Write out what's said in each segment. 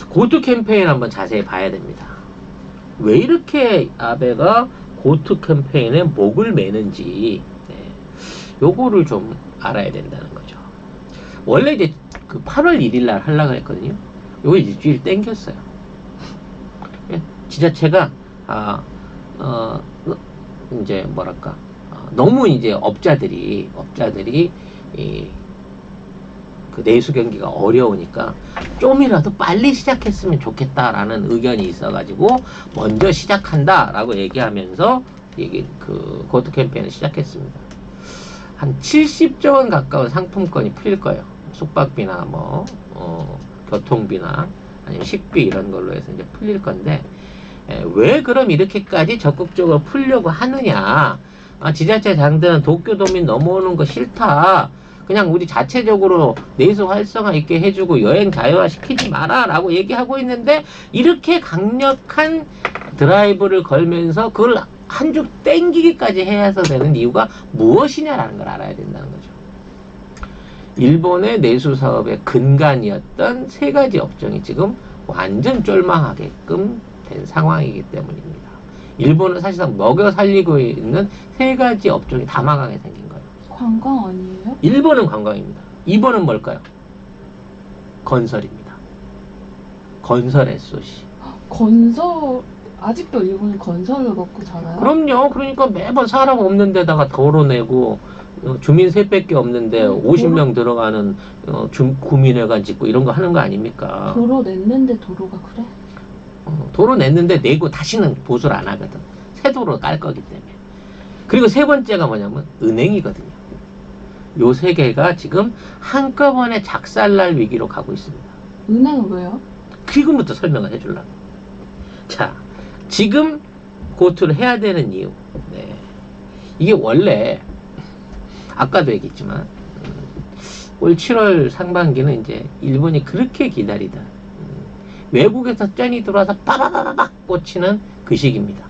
고투 캠페인 한번 자세히 봐야 됩니다. 왜 이렇게 아베가 고투 캠페인에 목을 매는지, 네, 요거를 좀 알아야 된다는 거죠. 원래 이제 그 8월 1일 날 하려고 했거든요. 요거 일주일 땡겼어요. 예, 지자체가, 이제 뭐랄까, 너무 이제 업자들이, 그 내수 경기가 어려우니까 좀이라도 빨리 시작했으면 좋겠다라는 의견이 있어가지고 먼저 시작한다라고 얘기하면서 그 고투 캠페인을 시작했습니다. 한 70조 원 가까운 상품권이 풀릴 거예요. 숙박비나 뭐 교통비나 아니면 식비 이런 걸로 해서 이제 풀릴 건데, 왜 그럼 이렇게까지 적극적으로 풀려고 하느냐? 지자체 장들은 도쿄도민 넘어오는 거 싫다. 그냥 우리 자체적으로 내수 활성화 있게 해주고 여행 자유화 시키지 마라 라고 얘기하고 있는데, 이렇게 강력한 드라이브를 걸면서 그걸 한 주 땡기기까지 해서 되는 이유가 무엇이냐라는 걸 알아야 된다는 거죠. 일본의 내수 사업의 근간이었던 세 가지 업종이 지금 완전 쫄망하게끔 된 상황이기 때문입니다. 일본은 사실상 먹여 살리고 있는 세 가지 업종이 다 망하게 생긴 거예요. 관광 아니에요? 1번은 관광입니다. 2번은 뭘까요? 건설입니다. 건설 SOC. 건설, 아직도 일본은 건설을 먹고 살아요? 그럼요. 그러니까 매번 사람 없는 데다가 도로 내고, 주민 셋밖에 없는데 50명 들어가는 구민회관 짓고 이런 거 하는 거 아닙니까? 도로 냈는데 도로가 그래? 도로 냈는데 내고 다시는 보수를 안 하거든. 새 도로 깔 거기 때문에. 그리고 세 번째가 뭐냐면 은행이거든요. 요 세 개가 지금 한꺼번에 작살날 위기로 가고 있습니다. 은행은 왜요? 지금부터 설명을 해주려고. 자, 지금 고투를 해야 되는 이유. 네. 이게 원래 아까도 얘기했지만 올 7월 상반기는 이제 일본이 그렇게 기다리던 외국에서 쩐이 들어와서 빠바바바박 꽂히는 그 시기입니다.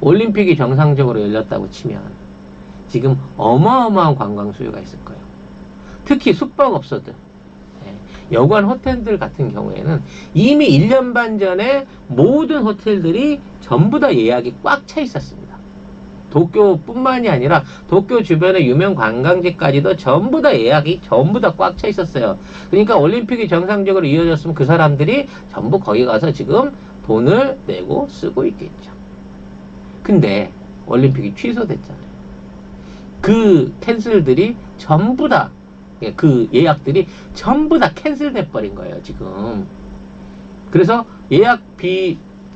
올림픽이 정상적으로 열렸다고 치면 지금 어마어마한 관광 수요가 있을 거예요. 특히 숙박업소들, 여관 호텔들 같은 경우에는 이미 1년 반 전에 모든 호텔들이 전부 다 예약이 꽉 차 있었습니다. 도쿄뿐만이 아니라 도쿄 주변의 유명 관광지까지도 전부 다 예약이 전부 다 꽉 차 있었어요. 그러니까 올림픽이 정상적으로 이어졌으면 그 사람들이 전부 거기 가서 지금 돈을 내고 쓰고 있겠죠. 근데 올림픽이 취소됐잖아요. 그 캔슬들이 전부 다, 그 예약들이 전부 다 캔슬돼 버린 거예요, 지금. 그래서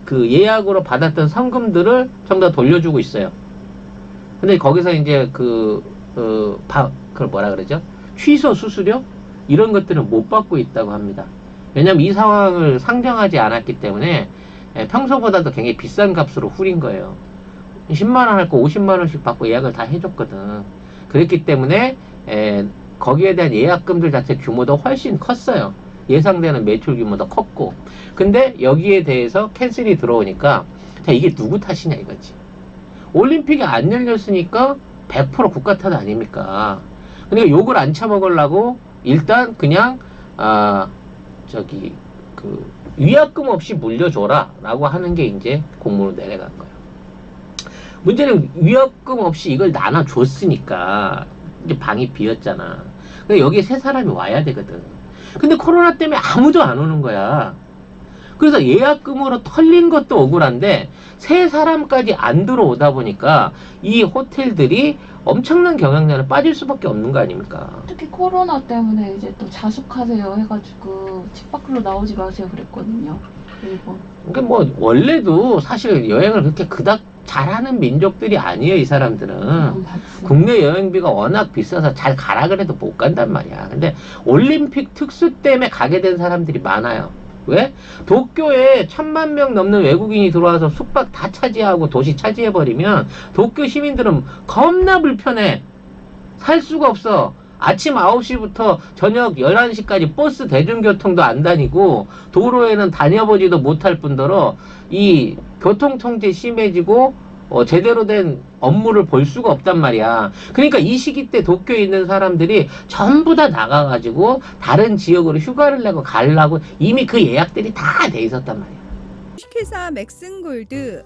그 예약으로 받았던 성금들을 전부 다 돌려주고 있어요. 근데 거기서 이제 그걸 뭐라 그러죠? 취소 수수료? 이런 것들은 못 받고 있다고 합니다. 왜냐면 이 상황을 상정하지 않았기 때문에 평소보다도 굉장히 비싼 값으로 후린 거예요. 10만원 할 거 50만원씩 받고 예약을 다 해줬거든. 그랬기 때문에 거기에 대한 예약금들 자체 규모도 훨씬 컸어요. 예상되는 매출 규모도 컸고. 근데 여기에 대해서 캔슬이 들어오니까, 자, 이게 누구 탓이냐 이거지. 올림픽이 안 열렸으니까 100% 국가 탓 아닙니까? 그러니까 욕을 안 처먹으려고 일단 그냥 위약금 없이 물려줘라 라고 하는 게 이제 공문으로 내려간 거예요. 문제는 위약금 없이 이걸 나눠줬으니까 이제 방이 비었잖아. 그러니까 여기에 세 사람이 와야 되거든. 근데 코로나 때문에 아무도 안 오는 거야. 그래서 예약금으로 털린 것도 억울한데 세 사람까지 안 들어오다 보니까 이 호텔들이 엄청난 경영난에 빠질 수밖에 없는 거 아닙니까? 특히 코로나 때문에 이제 또 자숙하세요 해가지고 집 밖으로 나오지 마세요 그랬거든요, 일본. 그러니까 뭐 원래도 사실 여행을 그렇게 그닥 잘하는 민족들이 아니에요, 이 사람들은. 국내 여행비가 워낙 비싸서 잘 가라 그래도 못 간단 말이야. 근데 올림픽 특수 때문에 가게 된 사람들이 많아요. 왜? 도쿄에 1000만 명 넘는 외국인이 들어와서 숙박 다 차지하고 도시 차지해버리면 도쿄 시민들은 겁나 불편해. 살 수가 없어. 아침 9시부터 저녁 11시까지 버스 대중교통도 안 다니고 도로에는 다녀보지도 못할 뿐더러 이 교통통제 심해지고 제대로 된 업무를 볼 수가 없단 말이야. 그러니까 이 시기 때 도쿄에 있는 사람들이 전부 다 나가가지고 다른 지역으로 휴가를 내고 가려고 이미 그 예약들이 다 돼 있었단 말이야. 주식회사 맥슨골드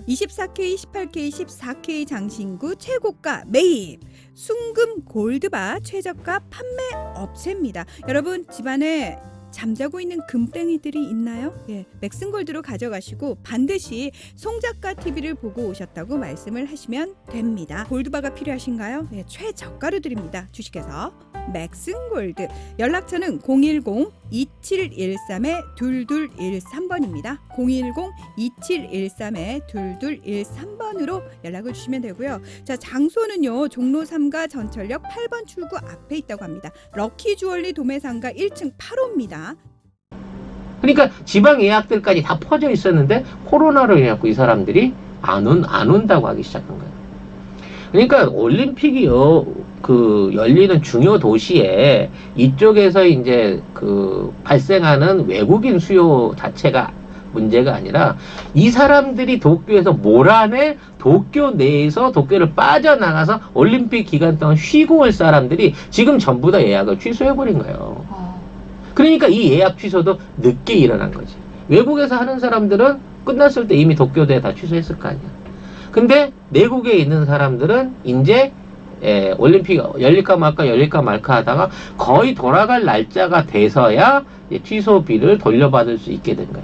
24K, 18K, 14K 장신구 최고가 매입 순금 골드바 최저가 판매 업체입니다. 여러분 집안에 잠자고 있는 금땡이들이 있나요? 예, 맥슨골드로 가져가시고 반드시 송작가 TV를 보고 오셨다고 말씀을 하시면 됩니다. 골드바가 필요하신가요? 예, 최저가로 드립니다. 주식회사 맥슨골드. 연락처는 010-2713-2213번입니다. 010-2713-2213번으로 연락을 주시면 되고요. 자, 장소는요. 종로 3가 전철역 8번 출구 앞에 있다고 합니다. 럭키 주얼리 도매상가 1층 8호입니다. 그러니까 지방 예약들까지 다 퍼져 있었는데 코로나로 해갖고 이 사람들이 안 온다고 하기 시작한 거예요. 그러니까 올림픽이 열리는 중요 도시에 이쪽에서 이제 발생하는 외국인 수요 자체가 문제가 아니라 이 사람들이 도쿄에서 몰아내 도쿄 내에서 도쿄를 빠져나가서 올림픽 기간 동안 쉬고 올 사람들이 지금 전부 다 예약을 취소해버린 거예요. 그러니까 이 예약 취소도 늦게 일어난 거지. 외국에서 하는 사람들은 끝났을 때 이미 도쿄대에 다 취소했을 거 아니야. 근데 내국에 있는 사람들은 이제 올림픽 열릴까 말까 하다가 거의 돌아갈 날짜가 돼서야 취소비를 돌려받을 수 있게 된 거야.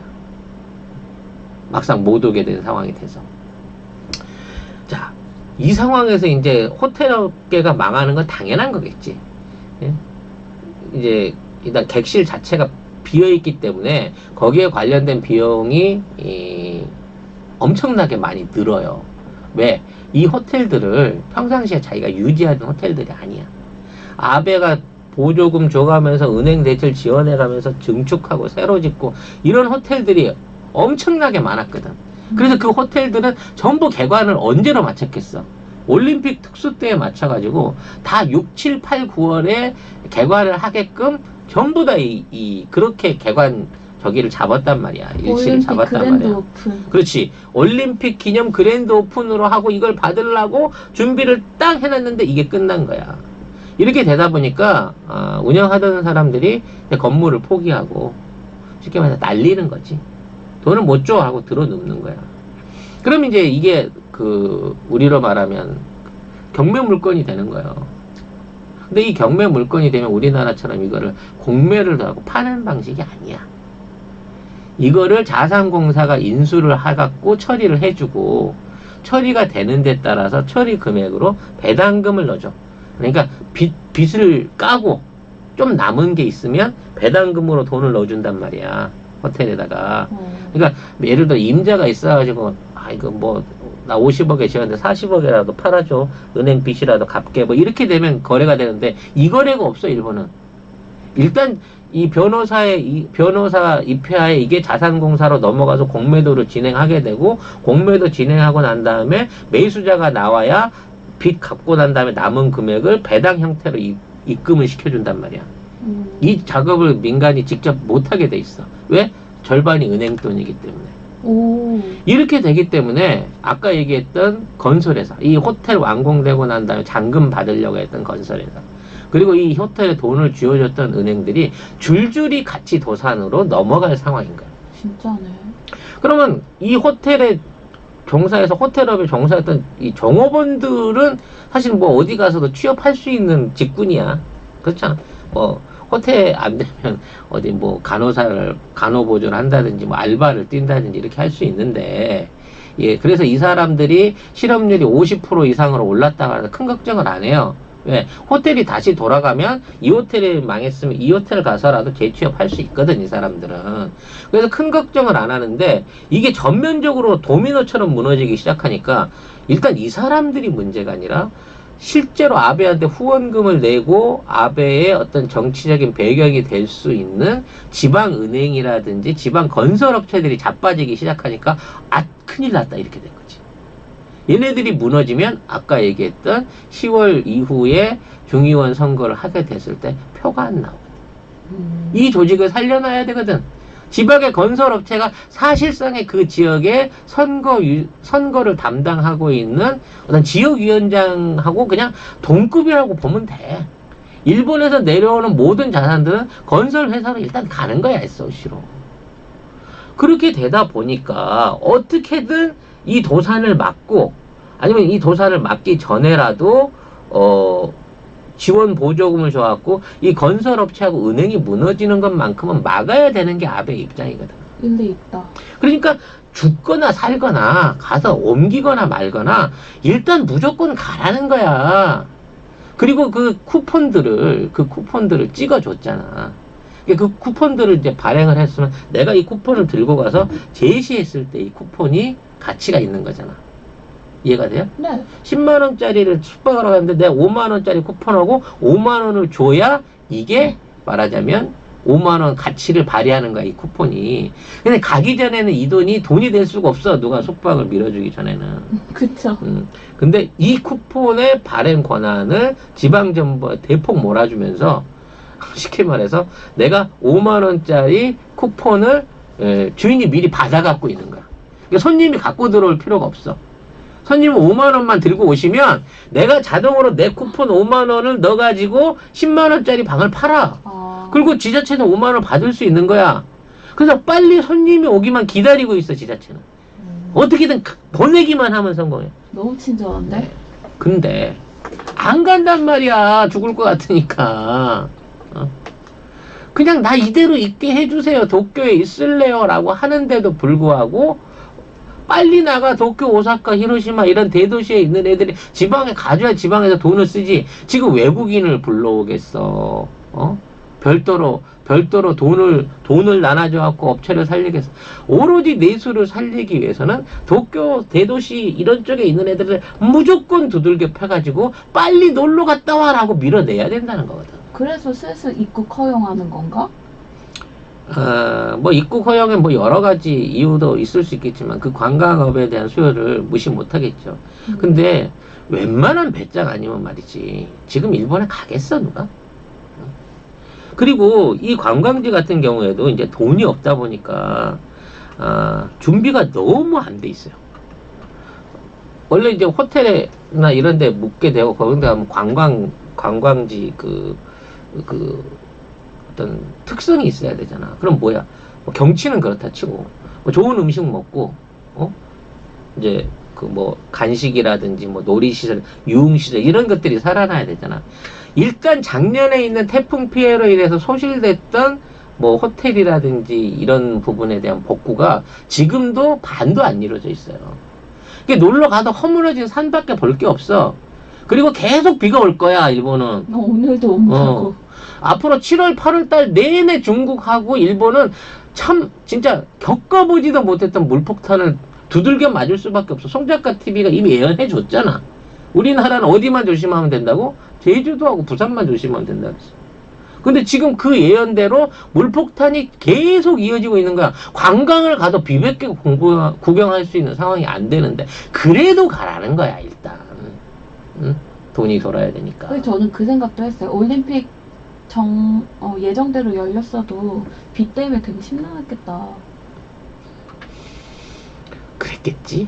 막상 못 오게 된 상황이 돼서. 자, 이 상황에서 이제 호텔업계가 망하는 건 당연한 거겠지. 예? 이제 일단 객실 자체가 비어있기 때문에 거기에 관련된 비용이 엄청나게 많이 늘어요. 왜? 이 호텔들을 평상시에 자기가 유지하던 호텔들이 아니야. 아베가 보조금 줘가면서 은행 대출 지원해가면서 증축하고 새로 짓고 이런 호텔들이 엄청나게 많았거든. 그래서 그 호텔들은 전부 개관을 언제로 마쳤겠어? 올림픽 특수 때에 맞춰가지고 다 6, 7, 8, 9월에 개관을 하게끔 전부 다 그렇게 개관 저기를 잡았단 말이야. 일시를 잡았단 그랜드 말이야. 오픈. 그렇지. 올림픽 기념 그랜드 오픈으로 하고 이걸 받으려고 준비를 딱 해놨는데 이게 끝난 거야. 이렇게 되다 보니까 운영하던 사람들이 건물을 포기하고 쉽게 말해서 날리는 거지. 돈을 못 줘 하고 들어눕는 거야. 그럼 이제 이게 우리로 말하면 경매 물건이 되는 거예요. 근데 이 경매 물건이 되면 우리나라처럼 이거를 공매를 하고 파는 방식이 아니야. 이거를 자산공사가 인수를 해갖고 처리를 해주고 처리가 되는 데 따라서 처리 금액으로 배당금을 넣어줘. 그러니까 빚을 까고 좀 남은 게 있으면 배당금으로 돈을 넣어준단 말이야. 호텔에다가. 그러니까 예를 들어 임자가 있어가지고 이거 뭐 나 50억에 지었는데 40억이라도 팔아줘. 은행 빚이라도 갚게. 뭐 이렇게 되면 거래가 되는데 이 거래가 없어 일본은. 일단 이 변호사 입회하에 이게 자산공사로 넘어가서 공매도를 진행하게 되고 공매도 진행하고 난 다음에 매수자가 나와야 빚 갚고 난 다음에 남은 금액을 배당 형태로 입금을 시켜준단 말이야. 이 작업을 민간이 직접 못하게 돼 있어. 왜? 절반이 은행 돈이기 때문에. 이렇게 되기 때문에 아까 얘기했던 건설회사, 이 호텔 완공되고 난 다음에 잔금 받으려고 했던 건설회사, 그리고 이 호텔에 돈을 쥐어줬던 은행들이 줄줄이 같이 도산으로 넘어갈 상황인 거야. 진짜네. 그러면 이 호텔에 종사해서 호텔업에 종사했던 이 종업원들은 사실 뭐 어디 가서도 취업할 수 있는 직군이야. 그렇잖아. 뭐 호텔 안 되면 어디 뭐 간호보조를 한다든지 뭐 알바를 뛴다든지 이렇게 할 수 있는데, 예, 그래서 이 사람들이 실업률이 50% 이상으로 올랐다가 큰 걱정을 안 해요. 왜? 호텔이 다시 돌아가면 이 호텔이 망했으면 이 호텔 가서라도 재취업할 수 있거든, 이 사람들은. 그래서 큰 걱정을 안 하는데 이게 전면적으로 도미노처럼 무너지기 시작하니까 일단 이 사람들이 문제가 아니라 실제로 아베한테 후원금을 내고 아베의 어떤 정치적인 배경이 될 수 있는 지방은행이라든지 지방건설업체들이 자빠지기 시작하니까 큰일 났다 이렇게 된 거지. 얘네들이 무너지면 아까 얘기했던 10월 이후에 중의원 선거를 하게 됐을 때 표가 안 나오거든. 이 조직을 살려놔야 되거든. 지방의 건설업체가 사실상의 그 지역의 선거를 담당하고 있는 어떤 지역위원장하고 그냥 동급이라고 보면 돼. 일본에서 내려오는 모든 자산들은 건설회사로 일단 가는 거야, SOC로. 그렇게 되다 보니까 어떻게든 이 도산을 막고, 아니면 이 도산을 막기 전에라도 지원 보조금을 줘갖고 이 건설업체하고 은행이 무너지는 것만큼은 막아야 되는 게 아베의 입장이거든. 일리 있다. 그러니까 죽거나 살거나 가서 옮기거나 말거나 일단 무조건 가라는 거야. 그리고 그 쿠폰들을 찍어줬잖아. 그 쿠폰들을 이제 발행을 했으면 내가 이 쿠폰을 들고 가서 제시했을 때 이 쿠폰이 가치가 있는 거잖아. 이해가 돼요? 네. 10만원짜리를 숙박하러 갔는데 내가 5만원짜리 쿠폰하고 5만원을 줘야 이게 말하자면 5만원 가치를 발휘하는 거야, 이 쿠폰이. 근데 가기 전에는 이 돈이 될 수가 없어. 누가 숙박을 밀어주기 전에는. 그쵸. 근데 이 쿠폰의 발행 권한을 지방정부가 대폭 몰아주면서 쉽게 말해서 내가 5만원짜리 쿠폰을 주인이 미리 받아갖고 있는 거야. 그러니까 손님이 갖고 들어올 필요가 없어. 손님은 5만원만 들고 오시면 내가 자동으로 내 쿠폰 5만원을 넣어가지고 10만원짜리 방을 팔아. 그리고 지자체는 5만원 받을 수 있는 거야. 그래서 빨리 손님이 오기만 기다리고 있어, 지자체는. 어떻게든 보내기만 하면 성공해. 너무 친절한데? 근데 안 간단 말이야. 죽을 것 같으니까. 그냥 나 이대로 있게 해주세요. 도쿄에 있을래요. 라고 하는데도 불구하고 빨리 나가. 도쿄, 오사카, 히로시마 이런 대도시에 있는 애들이 지방에 가줘야 지방에서 돈을 쓰지. 지금 외국인을 불러오겠어. 별도로 돈을 나눠줘갖고 업체를 살리겠어. 오로지 내수를 살리기 위해서는 도쿄 대도시 이런 쪽에 있는 애들을 무조건 두들겨 패가지고 빨리 놀러 갔다 와라고 밀어내야 된다는 거거든. 그래서 슬슬 입국 허용하는 건가? 뭐 입국 허용에 뭐 여러 가지 이유도 있을 수 있겠지만 그 관광업에 대한 수요를 무시 못하겠죠. 근데 웬만한 배짱 아니면 말이지 지금 일본에 가겠어 누가? 그리고 이 관광지 같은 경우에도 이제 돈이 없다 보니까 준비가 너무 안 돼 있어요. 원래 이제 호텔이나 이런 데 묵게 되고 거기 가면 관광지 그 어떤 특성이 있어야 되잖아. 그럼 뭐야? 뭐 경치는 그렇다 치고 뭐 좋은 음식 먹고 이제 그 뭐 간식이라든지 뭐 놀이시설, 유흥시설 이런 것들이 살아나야 되잖아. 일단 작년에 있는 태풍 피해로 인해서 소실됐던 뭐 호텔이라든지 이런 부분에 대한 복구가 지금도 반도 안 이루어져 있어요. 그러니까 놀러 가도 허물어진 산밖에 볼 게 없어. 그리고 계속 비가 올 거야, 일본은. 오늘도 온다고. 앞으로 7월, 8월 달 내내 중국하고 일본은 참 진짜 겪어보지도 못했던 물폭탄을 두들겨 맞을 수밖에 없어. 송작가 TV가 이미 예언해 줬잖아. 우리나라는 어디만 조심하면 된다고? 제주도하고 부산만 조심하면 된다 그랬어. 근데 지금 그 예언대로 물폭탄이 계속 이어지고 있는 거야. 관광을 가도 비백계 구경할 수 있는 상황이 안 되는데 그래도 가라는 거야 일단. 돈이 돌아야 되니까. 그래서 저는 그 생각도 했어요. 올림픽 예정대로 열렸어도 비 때문에 되게 심란했겠다. 그랬겠지.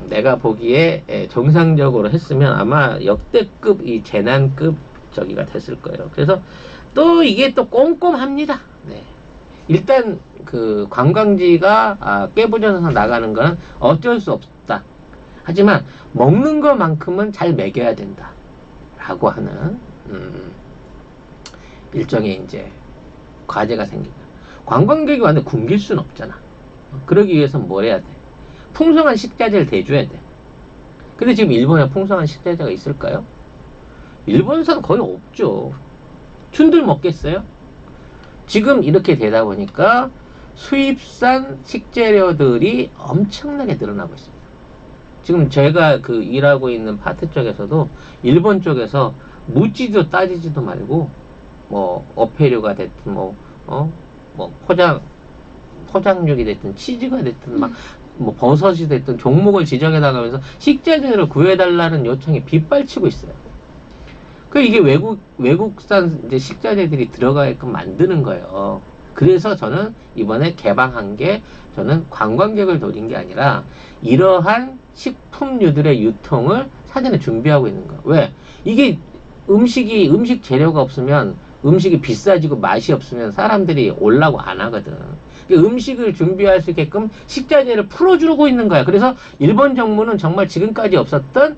내가 보기에 정상적으로 했으면 아마 역대급 이 재난급 저기가 됐을 거예요. 그래서 또 이게 또 꼼꼼합니다. 네. 일단 그 관광지가 깨부져서 나가는 거는 어쩔 수 없다. 하지만 먹는 것만큼은 잘 먹여야 된다. 라고 하는 일종의 이제 과제가 생긴다. 관광객이 완전 굶길 수는 없잖아. 그러기 위해서는 뭘 해야 돼? 풍성한 식자재를 대줘야 돼. 근데 지금 일본에 풍성한 식자재가 있을까요? 일본산 거의 없죠. 춘들 먹겠어요? 지금 이렇게 되다 보니까 수입산 식재료들이 엄청나게 늘어나고 있습니다. 지금 제가 그 일하고 있는 파트 쪽에서도 일본 쪽에서 묻지도 따지지도 말고 뭐 어패류가 됐든 뭐 포장육이 됐든 치즈가 됐든 막 뭐 버섯이 됐든 종목을 지정해 나가면서 식재료를 구해달라는 요청이 빗발치고 있어요. 그 이게 외국산 이제 식자재들이 들어가게끔 만드는 거예요. 그래서 저는 이번에 개방한 게 저는 관광객을 노린 게 아니라 이러한 식품류들의 유통을 사전에 준비하고 있는 거야. 왜? 이게 음식 재료가 없으면 음식이 비싸지고 맛이 없으면 사람들이 오려고 안 하거든. 음식을 준비할 수 있게끔 식자재를 풀어주고 있는 거야. 그래서 일본 정부는 정말 지금까지 없었던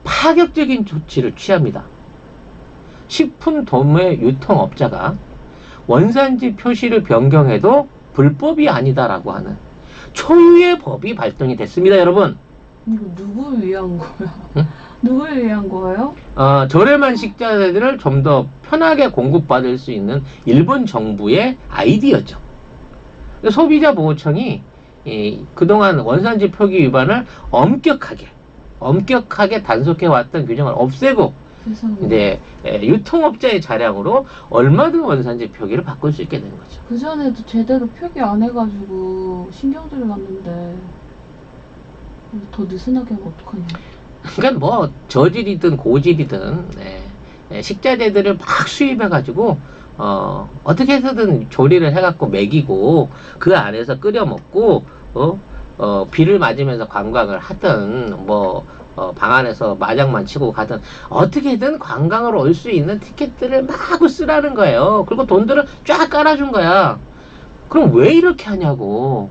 파격적인 조치를 취합니다. 식품 도매 유통업자가 원산지 표시를 변경해도 불법이 아니다라고 하는 초유의 법이 발동이 됐습니다, 여러분. 이거 누구를 위한 거야? 응? 누구를 위한 거예요? 저렴한 식자재들을 좀 더 편하게 공급받을 수 있는 일본 정부의 아이디어죠. 소비자 보호청이 그동안 원산지 표기 위반을 엄격하게 단속해왔던 규정을 없애고 세상에. 이제 유통업자의 자량으로 얼마든 원산지 표기를 바꿀 수 있게 되는 거죠. 그 전에도 제대로 표기 안 해가지고 신경들이 났는데 더 느슨하게 하면 어떡하냐. 그러니까 뭐 저질이든 고질이든 식자재들을 막 수입해가지고 어떻게 해서든 조리를 해갖고 먹이고 그 안에서 끓여 먹고 비를 맞으면서 관광을 하든 방 안에서 마장만 치고 가든 어떻게든 관광으로 올 수 있는 티켓들을 마구 쓰라는 거예요. 그리고 돈들을 쫙 깔아준 거야. 그럼 왜 이렇게 하냐고.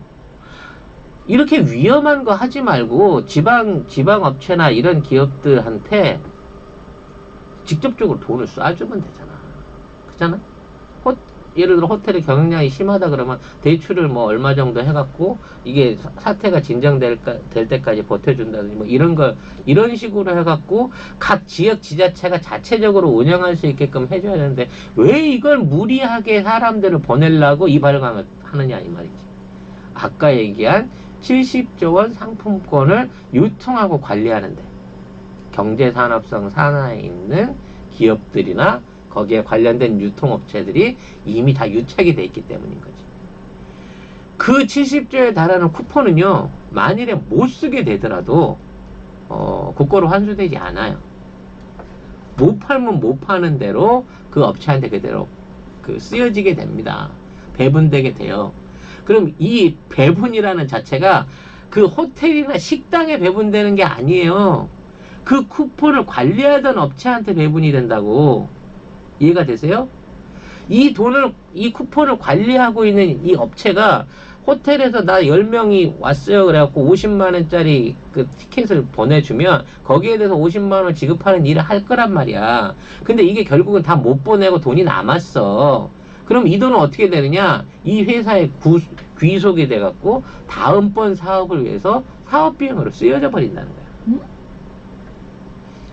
이렇게 위험한 거 하지 말고 지방 업체나 이런 기업들한테 직접적으로 돈을 쏴주면 되잖아. 그렇잖아? 예를 들어 호텔의 경영량이 심하다 그러면 대출을 뭐 얼마 정도 해갖고 이게 사태가 진정될 때까지 버텨준다든지 뭐 이런 식으로 해갖고 각 지역 지자체가 자체적으로 운영할 수 있게끔 해줘야 되는데 왜 이걸 무리하게 사람들을 보내려고 이 발광을 하느냐 이 말이지. 아까 얘기한 70조 원 상품권을 유통하고 관리하는데 경제산업성 산하에 있는 기업들이나 거기에 관련된 유통업체들이 이미 다 유착이 돼 있기 때문인 거지. 그 70조에 달하는 쿠폰은요, 만일에 못 쓰게 되더라도 국고로 환수되지 않아요. 못 팔면 못 파는 대로 그 업체한테 그대로 쓰여지게 됩니다. 배분되게 돼요. 그럼 이 배분이라는 자체가 그 호텔이나 식당에 배분되는 게 아니에요. 그 쿠폰을 관리하던 업체한테 배분이 된다고. 이해가 되세요? 이 쿠폰을 관리하고 있는 이 업체가 호텔에서 나 10명이 왔어요. 그래갖고 50만원짜리 그 티켓을 보내주면 거기에 대해서 50만원 지급하는 일을 할 거란 말이야. 근데 이게 결국은 다 못 보내고 돈이 남았어. 그럼 이 돈은 어떻게 되느냐? 이 회사에 귀속이 돼갖고 다음번 사업을 위해서 사업비용으로 쓰여져 버린다는 거야. 응?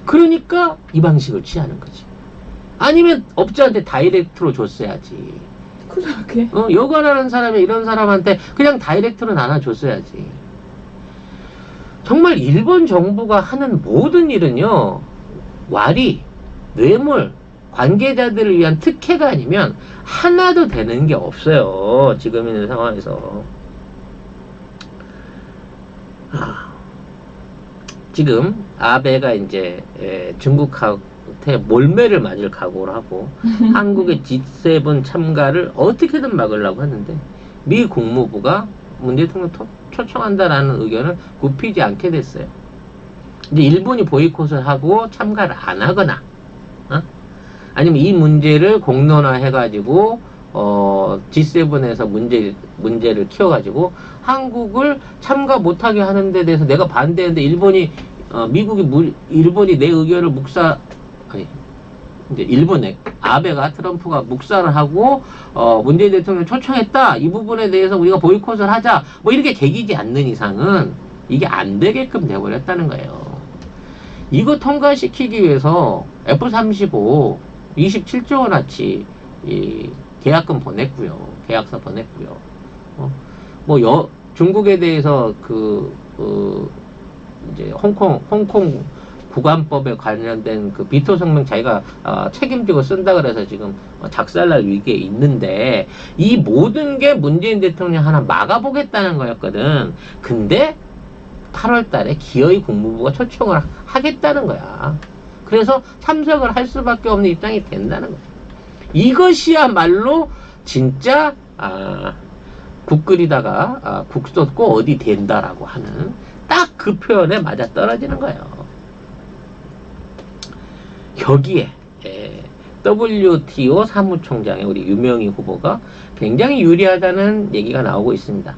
그러니까 이 방식을 취하는 거지. 아니면 업자한테 다이렉트로 줬어야지. 그러게. 여관하는 사람이 이런 사람한테 그냥 다이렉트로 나눠줬어야지. 정말 일본 정부가 하는 모든 일은요, 와리, 뇌물, 관계자들을 위한 특혜가 아니면 하나도 되는 게 없어요. 지금 있는 상황에서. 지금 아베가 이제 중국한테 몰매를 맞을 각오를 하고 한국의 G7 참가를 어떻게든 막으려고 하는데 미 국무부가 문 대통령 초청한다라는 의견을 굽히지 않게 됐어요. 이제 일본이 보이콧을 하고 참가를 안 하거나 아니면 이 문제를 공론화해가지고 G7에서 문제를 키워가지고 한국을 참가 못하게 하는 데 대해서 내가 반대했는데 일본이 내 의견을 이제 아베가 트럼프가 묵살을 하고 문재인 대통령 초청했다. 이 부분에 대해서 우리가 보이콧을 하자. 뭐 이렇게 개기지 않는 이상은 이게 안 되게끔 돼버렸다는 거예요. 이거 통과시키기 위해서 F-35 27조 원어치 계약금 보냈고요. 계약서 보냈고요. 중국에 대해서 이제 홍콩 구간법에 관련된 그 비토 성명 자기가 책임지고 쓴다 그래서 지금 작살날 위기에 있는데 이 모든 게 문재인 대통령 하나 막아보겠다는 거였거든. 근데 8월 달에 기어이 국무부가 초청을 하겠다는 거야. 그래서 참석을 할 수밖에 없는 입장이 된다는 거야. 이것이야말로 진짜 국 끓이다가 국 쏟고 어디 된다라고 하는 딱 그 표현에 맞아 떨어지는 거예요. 여기에 WTO 사무총장의 우리 유명희 후보가 굉장히 유리하다는 얘기가 나오고 있습니다.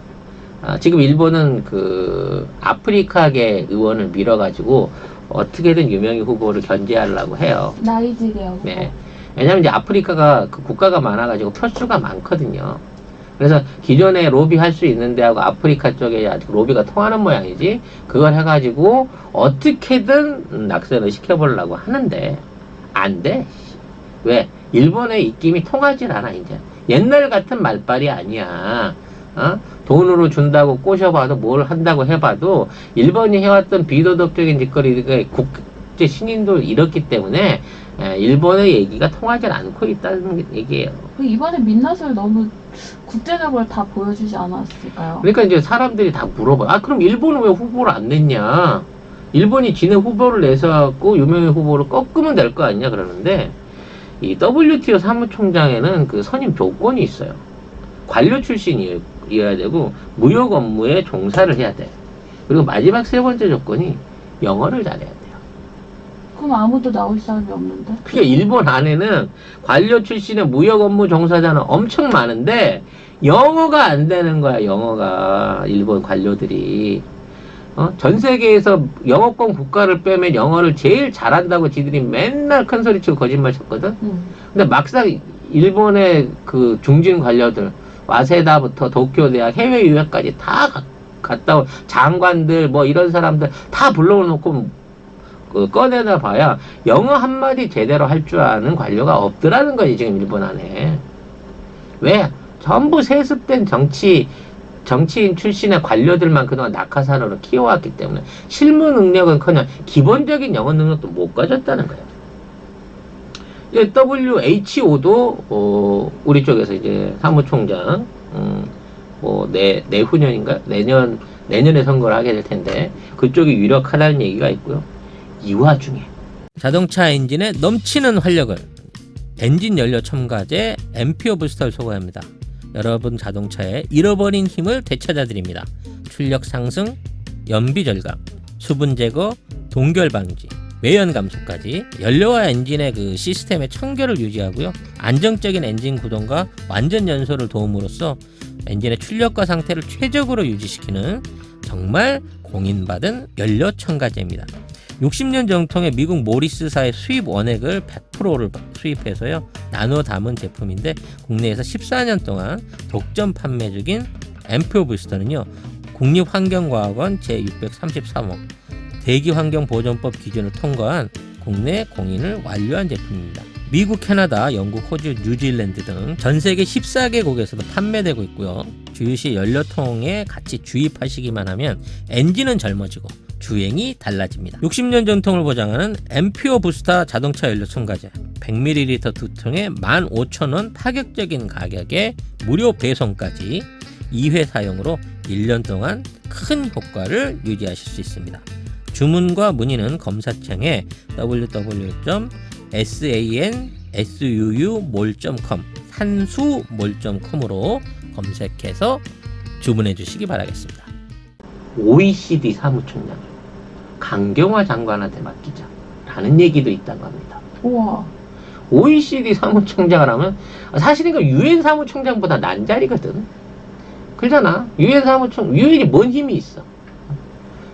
지금 일본은 그 아프리카계 의원을 밀어가지고 어떻게든 유명희 후보를 견제하려고 해요. 나이지리아. 네. 왜냐면 이제 아프리카가 그 국가가 많아가지고 표수가 많거든요. 그래서 기존에 로비할 수 있는 데하고 아프리카 쪽에 아직 로비가 통하는 모양이지, 그걸 해가지고 어떻게든 낙선을 시켜보려고 하는데 안 돼. 왜? 일본의 입김이 통하질 않아. 이제 옛날 같은 말빨이 아니야. 돈으로 준다고 꼬셔봐도 뭘 한다고 해봐도 일본이 해왔던 비도덕적인 짓거리가 국제 신인도 이렇기 때문에 일본의 얘기가 통하지 않고 있다는 얘기예요. 이번에 민낯을 너무 국제적으로 다 보여주지 않았을까요? 그러니까 이제 사람들이 다 물어봐요. 그럼 일본은 왜 후보를 안 냈냐? 일본이 지네 후보를 내서갖고 유명한 후보를 꺾으면 될 거 아니냐 그러는데, 이 WTO 사무총장에는 그 선임 조건이 있어요. 관료 출신이어야 되고 무역 업무에 종사를 해야 돼. 그리고 마지막 세 번째 조건이 영어를 잘해야 돼요. 그럼 아무도 나올 사람이 없는데? 그러니까 일본 안에는 관료 출신의 무역 업무 종사자는 엄청 많은데 영어가 안 되는 거야. 영어가 일본 관료들이 전 세계에서 영어권 국가를 빼면 영어를 제일 잘한다고 지들이 맨날 큰 소리치고 거짓말 쳤거든. 근데 막상 일본의 그 중진 관료들, 와세다부터 도쿄대학 해외 유학까지 다 갔다 온 장관들 뭐 이런 사람들 다 불러놓고 꺼내다 봐야 영어 한마디 제대로 할 줄 아는 관료가 없더라는 거지, 지금 일본 안에. 왜? 전부 세습된 정치인 출신의 관료들만 그동안 낙하산으로 키워왔기 때문에 실무 능력은커녕 기본적인 영어 능력도 못 가졌다는 거예요. WHO도 우리 쪽에서 이제 사무총장 내후년인가 내년에 선거를 하게 될 텐데 그쪽이 유력하다는 얘기가 있고요. 이 와중에 자동차 엔진에 넘치는 활력을 엔진 연료 첨가제 앰피어 부스터를 소개합니다. 여러분 자동차에 잃어버린 힘을 되찾아드립니다. 출력 상승, 연비 절감, 수분 제거, 동결 방지, 외연 감소까지 연료와 엔진의 그 시스템의 청결을 유지하고요. 안정적인 엔진 구동과 완전 연소를 도움으로써 엔진의 출력과 상태를 최적으로 유지시키는 정말 공인받은 연료 첨가제입니다. 60년 정통의 미국 모리스사의 수입 원액을 100%를 수입해서요 나눠 담은 제품인데, 국내에서 14년 동안 독점 판매 중인 앰피어 부스터는요 국립환경과학원 제633호 대기환경보존법 기준을 통과한 국내 공인을 완료한 제품입니다. 미국, 캐나다, 영국, 호주, 뉴질랜드 등 전 세계 14개국에서도 판매되고 있고요. 주유시 연료통에 같이 주입하시기만 하면 엔진은 젊어지고 주행이 달라집니다. 60년 전통을 보장하는 앰피어 부스터 자동차 연료 첨가제 100ml 2통에 15,000원 파격적인 가격에 무료 배송까지 2회 사용으로 1년 동안 큰 효과를 유지하실 수 있습니다. 주문과 문의는 검사창에 www.sansumol.com 산수몰.com으로 검색해서 주문해 주시기 바라겠습니다. OECD 사무총장 강경화 장관한테 맡기자 라는 얘기도 있다고 합니다. 우와. OECD 사무총장을 하면 사실은 그 UN 사무총장보다 난 자리거든. 그러잖아. UN이 뭔 힘이 있어.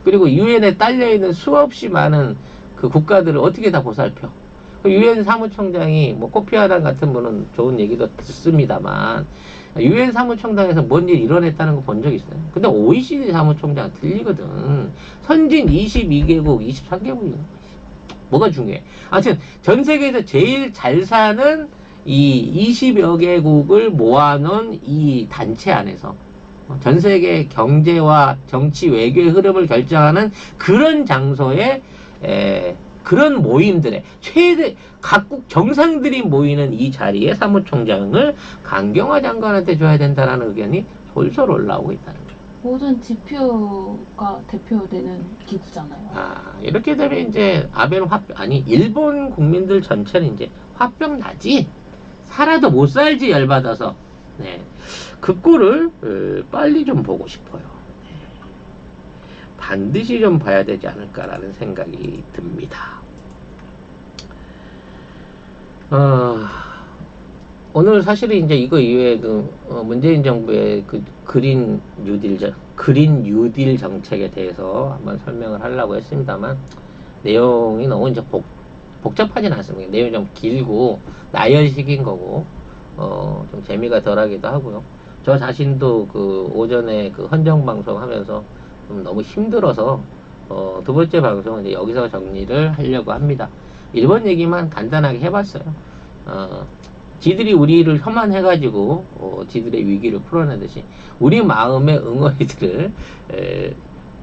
그리고 UN에 딸려있는 수없이 많은 그 국가들을 어떻게 다 보살펴. UN 사무총장이 뭐 코피아난 같은 분은 좋은 얘기도 듣습니다만 UN 사무총장에서 뭔 일 이뤄냈다는 거 본 적 있어요. 근데 OECD 사무총장 들리거든. 선진 22개국, 23개국이 뭐가 중요해? 아무튼 전 세계에서 제일 잘 사는 이 20여 개국을 모아놓은 이 단체 안에서 전 세계 경제와 정치, 외교의 흐름을 결정하는 그런 장소에 그런 모임들에 최대 각국 정상들이 모이는 이 자리에 사무총장을 강경화 장관한테 줘야 된다는 의견이 솔솔 올라오고 있다는 거예요. 모든 지표가 대표되는 기구잖아요. 이렇게 되면 이제 아베는 일본 국민들 전체는 이제 화병 나지. 살아도 못 살지 열받아서 네. 그 꼴을 빨리 좀 보고 싶어요. 네. 반드시 좀 봐야 되지 않을까라는 생각이 듭니다. 오늘 사실은 이제 이거 이외에 문재인 정부의 그린 뉴딜 정책에 대해서 한번 설명을 하려고 했습니다만, 내용이 너무 이제 복잡하진 않습니다. 내용이 좀 길고 나열식인 거고, 좀 재미가 덜하기도 하고요. 저 자신도 오전에 헌정 방송 하면서 좀 너무 힘들어서, 두 번째 방송은 이제 여기서 정리를 하려고 합니다. 일본 얘기만 간단하게 해봤어요. 지들이 우리를 혐한해가지고 지들의 위기를 풀어내듯이 우리 마음의 응어리들을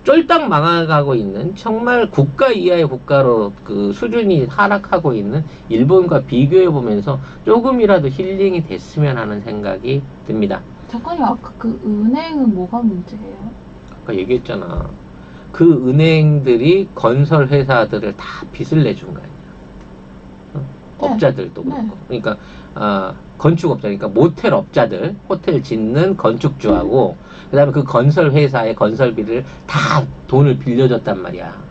쫄딱 망해가고 있는, 정말 국가 이하의 국가로 수준이 하락하고 있는 일본과 비교해 보면서 조금이라도 힐링이 됐으면 하는 생각이 듭니다. 작가님, 아까 그 은행은 뭐가 문제예요? 아까 얘기했잖아. 그 은행들이 건설 회사들을 다 빚을 내준 거 아니야. 업자들도 그렇고. 네. 그러니까 건축업자, 그러니까 모텔 업자들, 호텔 짓는 건축주하고 그 다음에 그 건설 회사의 건설비를 다 돈을 빌려줬단 말이야.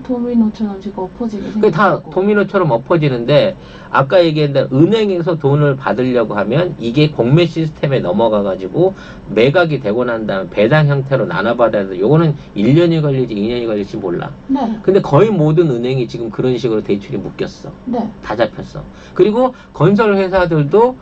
도미노처럼 지금 엎어지게 그게 다 생겼고. 도미노처럼 엎어지는데, 아까 얘기했는데 은행에서 돈을 받으려고 하면 이게 공매 시스템에 넘어가가지고 매각이 되고 난 다음에 배당 형태로 나눠받아야 돼. 요거는 1년이 걸리지 2년이 걸릴지 몰라. 네. 근데 거의 모든 은행이 지금 그런 식으로 대출이 묶였어. 네. 다 잡혔어. 그리고 건설 회사들도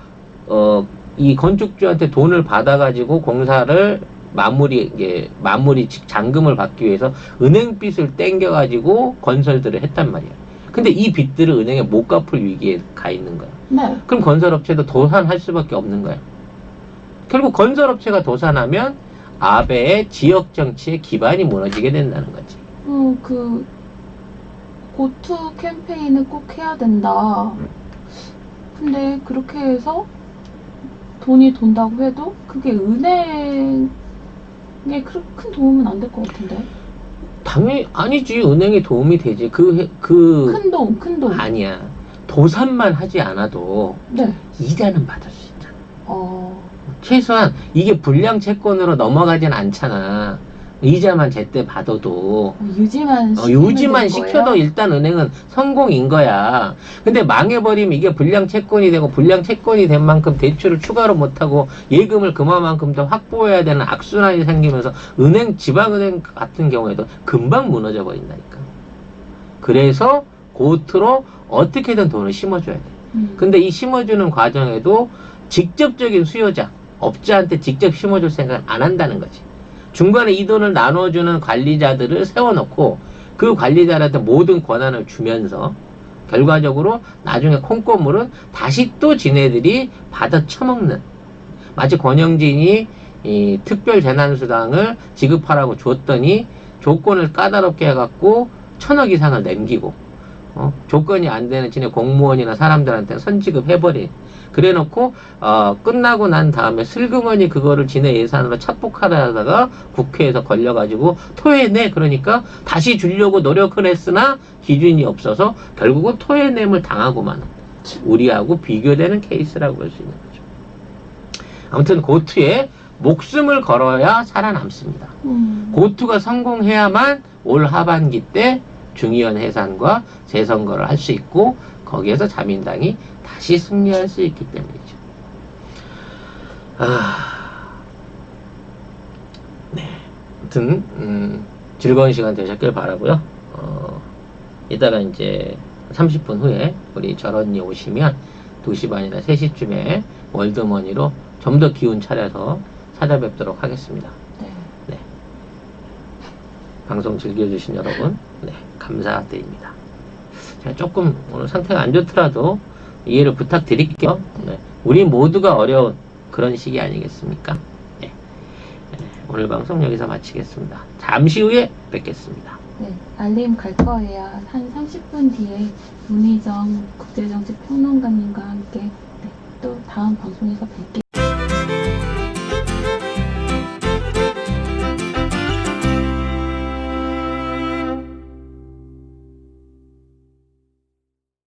이 건축주한테 돈을 받아가지고 공사를 마무리 잔금을 받기 위해서 은행 빚을 땡겨가지고 건설들을 했단 말이야. 근데 이 빚들을 은행에 못 갚을 위기에 가 있는 거야. 네. 그럼 건설업체도 도산할 수밖에 없는 거야. 결국 건설업체가 도산하면 아베의 지역 정치의 기반이 무너지게 된다는 거지. 그 고투 캠페인을 꼭 해야 된다. 근데 그렇게 해서 돈이 돈다고 해도 그게 은행에 큰 도움은 안 될 것 같은데. 당연히 아니지. 은행에 도움이 되지. 큰 돈. 아니야. 도산만 하지 않아도 네. 이자는 받을 수 있잖아. 최소한 이게 불량 채권으로 넘어가진 않잖아. 이자만 제때 받아도. 유지만 시켜도 일단 은행은 성공인 거야. 근데 망해버리면 이게 불량 채권이 되고, 불량 채권이 된 만큼 대출을 추가로 못하고 예금을 그만큼 더 확보해야 되는 악순환이 생기면서 지방은행 같은 경우에도 금방 무너져 버린다니까. 그래서 고트로 어떻게든 돈을 심어줘야 돼. 근데 이 심어주는 과정에도 직접적인 수요자, 업자한테 직접 심어줄 생각은 안 한다는 거지. 중간에 이 돈을 나눠주는 관리자들을 세워놓고 그 관리자한테 모든 권한을 주면서 결과적으로 나중에 콩고물은 다시 또 지네들이 받아 처먹는, 마치 권영진이 이 특별 재난수당을 지급하라고 줬더니 조건을 까다롭게 해갖고 1,000억 이상을 남기고 조건이 안 되는 지네 공무원이나 사람들한테 선지급해버린, 그래놓고 끝나고 난 다음에 슬그머니 그거를 지네 예산으로 착복하다가 국회에서 걸려가지고 토해내. 그러니까 다시 주려고 노력을 했으나 기준이 없어서 결국은 토해냄을 당하고만 우리하고 비교되는 케이스라고 볼 수 있는 거죠. 아무튼 고투에 목숨을 걸어야 살아남습니다. 고투가 성공해야만 올 하반기 때 중의원 해산과 재선거를 할 수 있고, 거기에서 자민당이 다시 승리할 수 있기 때문이죠. 네. 아무튼 즐거운 시간 되셨길 바라고요. 이따가 이제 30분 후에 우리 절언니 오시면 2시 반이나 3시쯤에 월드머니로 좀 더 기운 차려서 찾아뵙도록 하겠습니다. 네. 방송 즐겨주신 여러분, 네, 감사드립니다. 제가 조금 오늘 상태가 안 좋더라도 이해를 부탁드릴게요. 네. 우리 모두가 어려운 그런 시기 아니겠습니까? 네. 오늘 방송 여기서 마치겠습니다. 잠시 후에 뵙겠습니다. 네, 알림 갈 거예요. 한 30분 뒤에 문희정 국제정치평론가님과 함께 또 다음 방송에서 뵐게요.